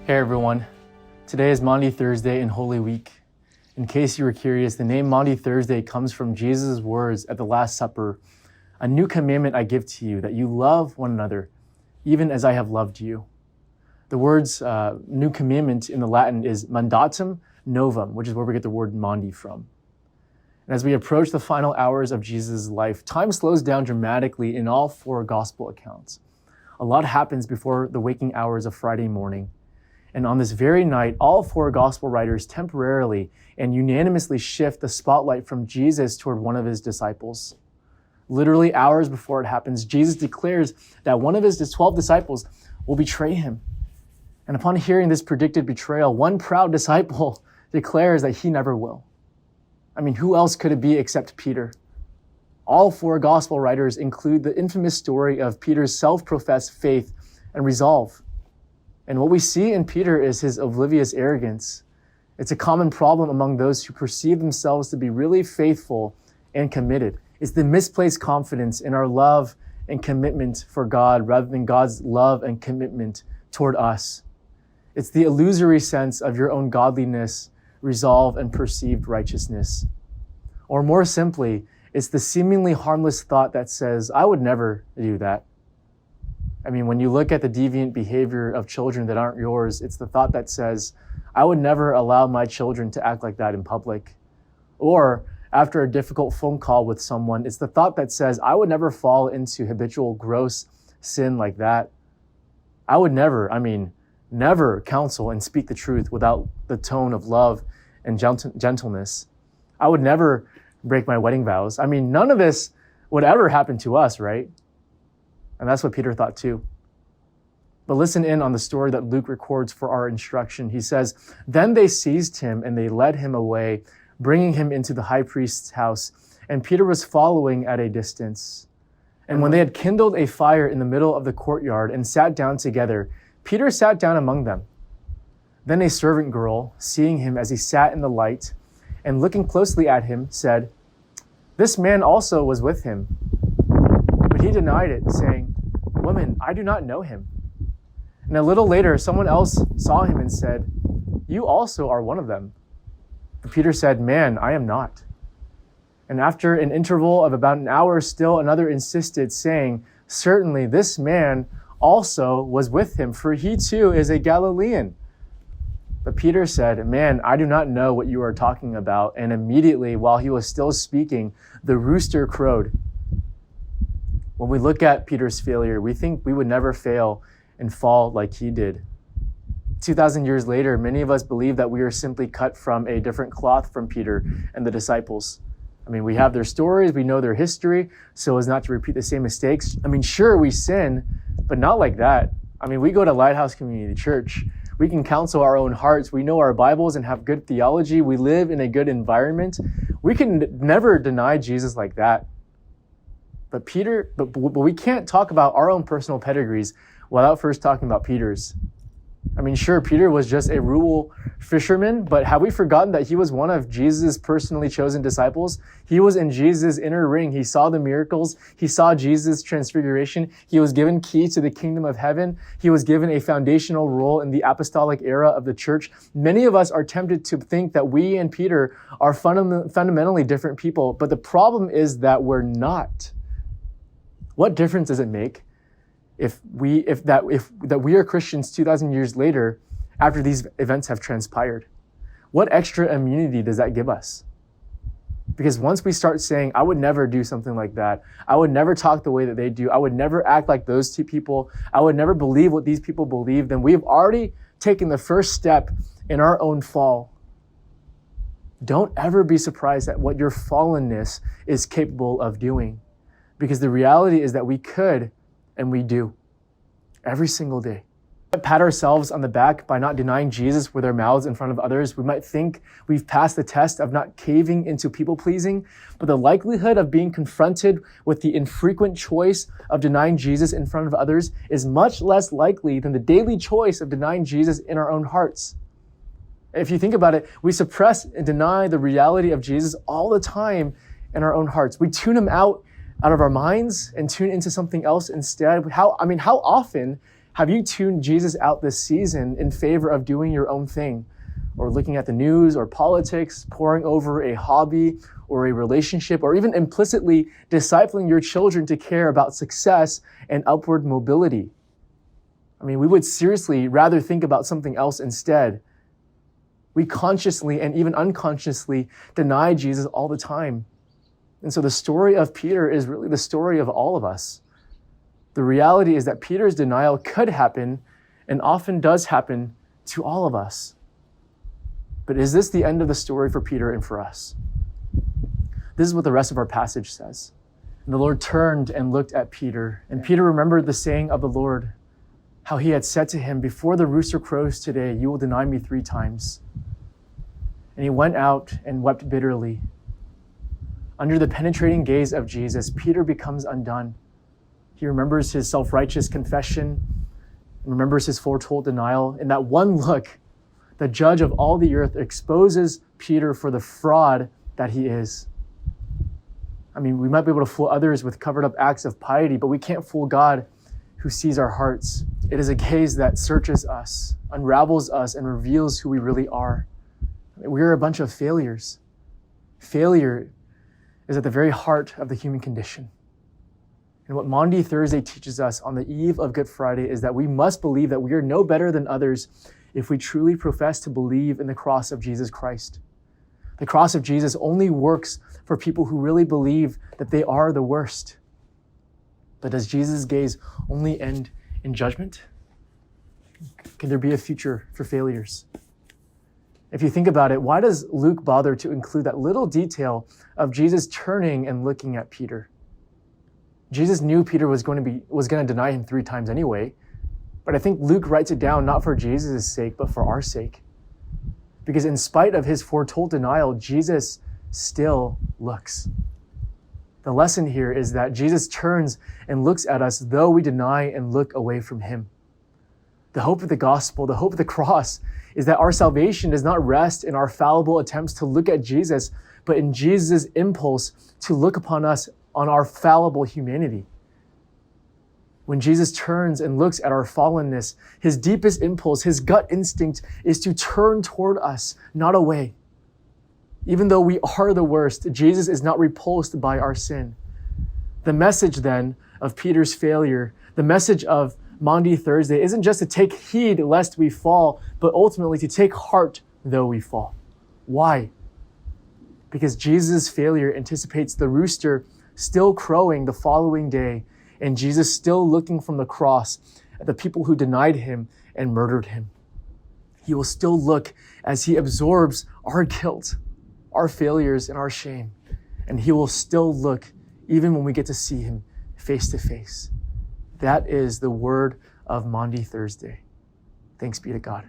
Hey everyone, today is Maundy Thursday in Holy Week. In case you were curious, the name Maundy Thursday comes from Jesus' words at the Last Supper. A new commandment I give to you, that you love one another, even as I have loved you. The words new commandment in the Latin is mandatum novum, which is where we get the word Maundy from. And as we approach the final hours of Jesus' life, time slows down dramatically in all four gospel accounts. A lot happens before the waking hours of Friday morning. And on this very night, all four gospel writers temporarily and unanimously shift the spotlight from Jesus toward one of his disciples. Literally hours before it happens, Jesus declares that one of his 12 disciples will betray him. And upon hearing this predicted betrayal, one proud disciple declares that he never will. I mean, who else could it be except Peter? All four gospel writers include the infamous story of Peter's self-professed faith and resolve. And what we see in Peter is his oblivious arrogance. It's a common problem among those who perceive themselves to be really faithful and committed. It's the misplaced confidence in our love and commitment for God rather than God's love and commitment toward us. It's the illusory sense of your own godliness, resolve, and perceived righteousness. Or more simply, it's the seemingly harmless thought that says, I would never do that. I mean, when you look at the deviant behavior of children that aren't yours, it's the thought that says, I would never allow my children to act like that in public. Or after a difficult phone call with someone, it's the thought that says, I would never fall into habitual gross sin like that. I would never counsel and speak the truth without the tone of love and gentleness. I would never break my wedding vows. I mean, none of this would ever happen to us, right? And that's what Peter thought too. But listen in on the story that Luke records for our instruction. He says, Then they seized him and they led him away, bringing him into the high priest's house. And Peter was following at a distance. And when they had kindled a fire in the middle of the courtyard and sat down together, Peter sat down among them. Then a servant girl, seeing him as he sat in the light and looking closely at him, said, This man also was with him. But he denied it, saying, Woman, I do not know him. And a little later, someone else saw him and said, You also are one of them. But Peter said, Man, I am not. And after an interval of about an hour, still another insisted, saying, Certainly this man also was with him, for he too is a Galilean. But Peter said, Man, I do not know what you are talking about. And immediately, while he was still speaking, the rooster crowed. When we look at Peter's failure, we think we would never fail and fall like he did. 2,000 years later, many of us believe that we are simply cut from a different cloth from Peter and the disciples. I mean, we have their stories, we know their history, so as not to repeat the same mistakes. I mean, sure, we sin, but not like that. I mean, we go to Lighthouse Community Church. We can counsel our own hearts. We know our Bibles and have good theology. We live in a good environment. We can never deny Jesus like that. But we can't talk about our own personal pedigrees without first talking about Peter's. I mean, sure, Peter was just a rural fisherman, but have we forgotten that he was one of Jesus' personally chosen disciples? He was in Jesus' inner ring. He saw the miracles. He saw Jesus' transfiguration. He was given key to the kingdom of heaven. He was given a foundational role in the apostolic era of the church. Many of us are tempted to think that we and Peter are fundamentally different people, but the problem is that we're not. What difference does it make if we are Christians 2,000 years later after these events have transpired? What extra immunity does that give us? Because once we start saying, I would never do something like that, I would never talk the way that they do, I would never act like those two people, I would never believe what these people believe, then we've already taken the first step in our own fall. Don't ever be surprised at what your fallenness is capable of doing. Because the reality is that we could, and we do, every single day. We pat ourselves on the back by not denying Jesus with our mouths in front of others. We might think we've passed the test of not caving into people-pleasing, but the likelihood of being confronted with the infrequent choice of denying Jesus in front of others is much less likely than the daily choice of denying Jesus in our own hearts. If you think about it, we suppress and deny the reality of Jesus all the time in our own hearts. We tune him out of our minds and tune into something else instead. How often Have you tuned Jesus out this season in favor of doing your own thing, or looking at the news or politics, poring over a hobby or a relationship, or even implicitly discipling your children to care about success and upward mobility? I mean, we would seriously rather think about something else instead. We consciously and even unconsciously deny Jesus all the time. And so the story of Peter is really the story of all of us. The reality is that Peter's denial could happen and often does happen to all of us. But is this the end of the story for Peter and for us? This is what the rest of our passage says. And the Lord turned and looked at Peter, and Peter remembered the saying of the Lord, how he had said to him, before the rooster crows today, you will deny me 3 times. And he went out and wept bitterly. Under the penetrating gaze of Jesus, Peter becomes undone. He remembers his self-righteous confession, remembers his foretold denial. In that one look, the judge of all the earth exposes Peter for the fraud that he is. I mean, we might be able to fool others with covered up acts of piety, but we can't fool God who sees our hearts. It is a gaze that searches us, unravels us, and reveals who we really are. We're a bunch of failures. Failure is at the very heart of the human condition. And what Maundy Thursday teaches us on the eve of Good Friday is that we must believe that we are no better than others if we truly profess to believe in the cross of Jesus Christ. The cross of Jesus only works for people who really believe that they are the worst. But does Jesus' gaze only end in judgment? Can there be a future for failures? If you think about it, why does Luke bother to include that little detail of Jesus turning and looking at Peter? Jesus knew Peter was going to deny him 3 times anyway, but I think Luke writes it down not for Jesus' sake, but for our sake. Because in spite of his foretold denial, Jesus still looks. The lesson here is that Jesus turns and looks at us though we deny and look away from him. The hope of the gospel, the hope of the cross, is that our salvation does not rest in our fallible attempts to look at Jesus, but in Jesus' impulse to look upon us on our fallible humanity. When Jesus turns and looks at our fallenness, his deepest impulse, his gut instinct is to turn toward us, not away. Even though we are the worst, Jesus is not repulsed by our sin. The message then of Peter's failure, the message of Maundy Thursday isn't just to take heed lest we fall, but ultimately to take heart though we fall. Why? Because Jesus' failure anticipates the rooster still crowing the following day, and Jesus still looking from the cross at the people who denied him and murdered him. He will still look as he absorbs our guilt, our failures, and our shame. And he will still look even when we get to see him face to face. That is the word of Maundy Thursday. Thanks be to God.